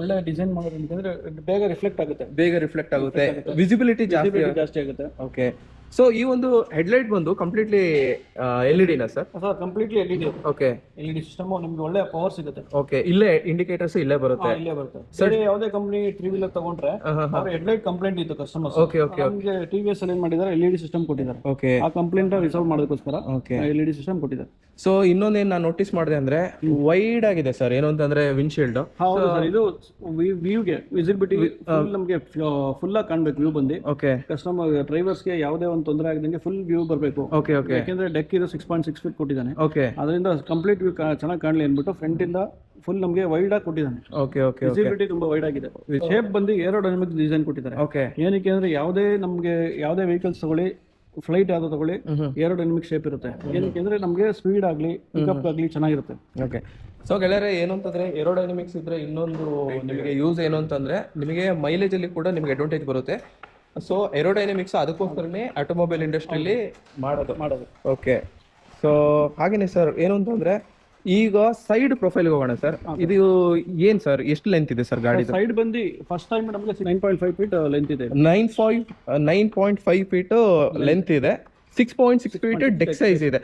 ಒಳ್ಳೆ ಡಿಸೈನ್ ಮಾಡೋದು ಅಂತಂದ್ರೆ ಬೇಗ ರಿಫ್ಲೆಕ್ಟ್ ಆಗುತ್ತೆ, ವಿಸಿಬಿಲಿಟಿ ಜಾಸ್ತಿ ಆಗುತ್ತೆ. ಓಕೆ. ಸೊ ಈ ಒಂದು ಹೆಡ್ಲೈಟ್ ಬಂದು ಕಂಪ್ಲೀಟ್ಲಿ LED ನಾ sir? Sir completely LED. Okay. LED system ನಿಮ್ಗೆ ಒಳ್ಳೆ ಪವರ್ ಸಿಗುತ್ತೆ. ಓಕೆ, ಇಲ್ಲೇ ಇಂಡಿಕೇಟರ್ಸ್ ಇಲ್ಲೇ ಬರುತ್ತೆ. ಇಲ್ಲೇ ಬರುತ್ತೆ. ಸರ್ ಯಾವುದೇ ಕಂಪನಿ 3 ವೀಲರ್ ತಗೊಂಡ್ರೆ ಅವ್ರ ಹೆಡ್ಲೈಟ್ ಕಂಪ್ಲೇಂಟ್ ಇತ್ತು ಕಸ್ಟಮರ್ಸ್. Okay okay. ನಮಗೆ TVS ಅಲ್ಲಿ ಏನ್ ಮಾಡಿದ್ದಾರೆ, LED ಸಿಸ್ಟಮ್ ಕೊಟ್ಟಿದ್ದಾರೆ. ಓಕೆ. ಆ ಕಂಪ್ಲೇಂಟ್ ರಿಸಾಲ್ವ್ ಮಾಡೋದಕ್ಕೋಸ್ಕರ LED ಸಿಸ್ಟಮ್ ಕೊಟ್ಟಿದ್ದಾರೆ. ಸೊ ಇನ್ನೊಂದೇನು ನಾನು ನೋಟಿಸ್ ಮಾಡಿದೆ ಅಂದ್ರೆ ವೈಡ್ ಆಗಿದೆ ಸರ್, ಏನು ಅಂತಂದ್ರೆ ವಿಂಡ್ಶೀಲ್ಡ್. ಹೌದು ಸರ್, ಇದು ವ್ಯೂಗೆ ವಿಸಿಬಿಲಿಟಿ ನಮಗೆ ಫುಲ್ ಆಗಿ ಕಾಣ್ಬೇಕು ವ್ಯೂ ಬಂದು. ಓಕೆ. ಕಸ್ಟಮರ್ ಡ್ರೈವರ್ಸ್ಗೆ ಯಾವುದೇ ಒಂದು ತೊಂದರೆ ಆಗದಂಗೆ ಫುಲ್ ವ್ಯೂ ಬರಬೇಕು. Okay okay. ಯಾಕೆಂದ್ರೆ ಡೆಕ್ ಇದು 6.6 ಫೀಟ್ ಕೊಟ್ಟಿದ್ದಾನೆ. ಓಕೆ. ಅದರಿಂದ ಕಂಪ್ಲೀಟ್ ವ್ಯೂ ಚೆನ್ನಾಗಿ ಕಾಣಲಿ ಅಂದ್ಬಿಟ್ಟು ಫ್ರಂಟ್ ಇಂದ ಫುಲ್ ನಮಗೆ ವೈಡ್ ಆಗಿ ಕೊಟ್ಟಿದ್ದಾನೆ. Okay okay. ವಿಸಿಬಿಲಿಟಿ ತುಂಬಾ ವೈಡ್ ಆಗಿದೆ. ಶೇಪ್ ಬಂದು ಏರೋಡೈನಮಿಕ್ ಡಿಸೈನ್ ಕೊಟ್ಟಿದ್ದಾರೆ. ಓಕೆ. ಏನಕ್ಕೆ ಅಂದ್ರೆ ಯಾವುದೇ ವೆಹಿಕಲ್ಸ್ ತಗೊಳ್ಳಿ, ಫ್ಲೈಟ್ ಯಾವ್ದು ತಗೊಳ್ಳಿ, ಏರೋಡೈನಮಿಕ್ ಶೇಪ್ ಇರುತ್ತೆ. ಏನಕ್ಕೆ ಅಂದ್ರೆ ನಮಗೆ ಸ್ಪೀಡ್ ಆಗಲಿ ಪಿಕಪ್ ಆಗಲಿ ಚೆನ್ನಾಗಿರುತ್ತೆ. ಓಕೆ. ಸೊ ಗೆಳೆಯರೆ, ಏನು ಅಂತಂದ್ರೆ ಏರೋಡೈನಮಿಕ್ಸ್ ಇದ್ರೆ ಇನ್ನೊಂದು ನಿಮಗೆ ಯೂಸ್ ಏನು ಅಂತಂದ್ರೆ ನಿಮಗೆ ಮೈಲೇಜ್ ಅಲ್ಲಿ ಕೂಡ ನಿಮಗೆ ಅಡ್ವಾಂಟೇಜ್ ಬರುತ್ತೆ. ಸೊ ಏರೋಡೈನಮಿಕ್ಸ್ ಅದಕ್ಕೋಸ್ಕರನೇ ಆಟೋಮೊಬೈಲ್ ಇಂಡಸ್ಟ್ರಿಯಲ್ಲಿ ಮಾಡೋದು. ಓಕೆ. ಸೊ ಹಾಗೇನೆ ಸರ್, ಏನು ಅಂತಂದ್ರೆ ಈಗ ಸೈಡ್ ಪ್ರೊಫೈಲ್ ಹೋಗೋಣ ಸರ್. ಇದು ಏನ್ ಸರ್, ಎಷ್ಟು ಲೆಂತ್ ಇದೆ ಸರ್ ಗಾಡಿ? ಸೈಡ್ ಬಂದು ಫಸ್ಟ್ ಟೈಮ್ ನಮಗೆ 9.5 ಫೀಟ್ ಲೆಂತ್ ಇದೆ. 9.5 ಫೀಟ್ ಲೆಂತ್ ಇದೆ. 6.6 ಫೀಟ್ ಡೆಕ್ ಸೈಜ್ ಇದೆ.